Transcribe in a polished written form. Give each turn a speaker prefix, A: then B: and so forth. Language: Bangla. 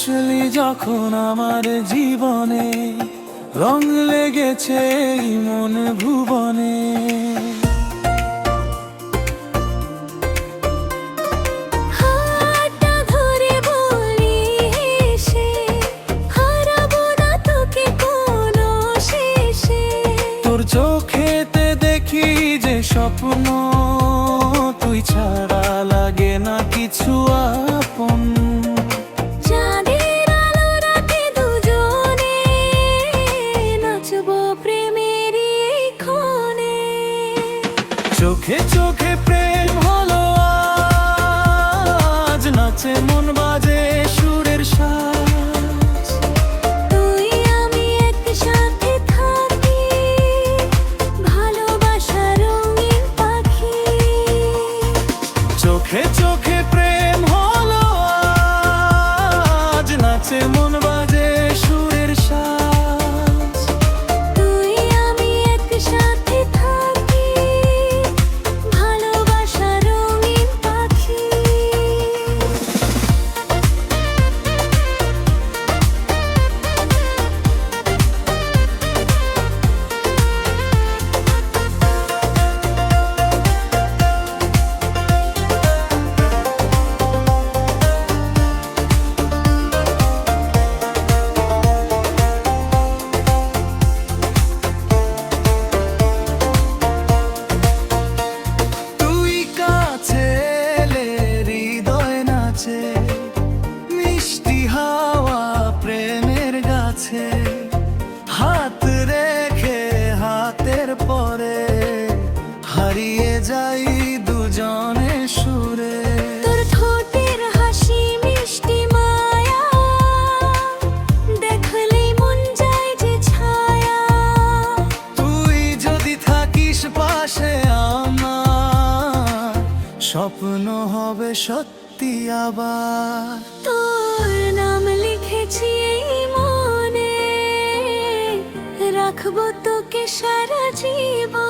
A: আসলি যখন আমার জীবনে, রং লেগেছে এই মন ভুবনে।
B: হাতটা ধরে বলি হেসে, হারাবো না তোকে কোনো শেষে।
A: তোর চোখেতে দেখি যে স্বপ্ন, তুই ছাড়া লাগে না কিছু আপন।
B: চাঁদের আলো রাতে দুজনে নাচবো প্রেমের এই ক্ষণে।
A: চোখে চোখে প্রেম হলো আজ, নাচে মন বাজে সুরের সাজ।
B: তুই আমি একসাথে থাকি, ভালোবাসা রঙিন পাখি।
A: চোখে চোখে প্রেম হলো আজ, নাচে মন বাজে সুরের সাজ।
B: তুই আমি একসাথে থাকি, ভালোবাসা রঙিন পাখি।
A: তুই কাছে এলে হৃদয় নাচে, মিষ্টি হাওয়া প্রেমের গাছে। হাত রেখে হাতের পরে হারিয়ে যাই দুজনে সুরে।
B: তোর ঠোঁটের হাসি মিষ্টি মায়া, দেখলেই মন যায় যে ছায়া।
A: তুই যদি থাকিস পাশে আমার, স্বপ্ন হবে সত্যি আবার।
B: তোর নাম লিখেছি এই মনে, রাখবো তোকে সারা জীবন।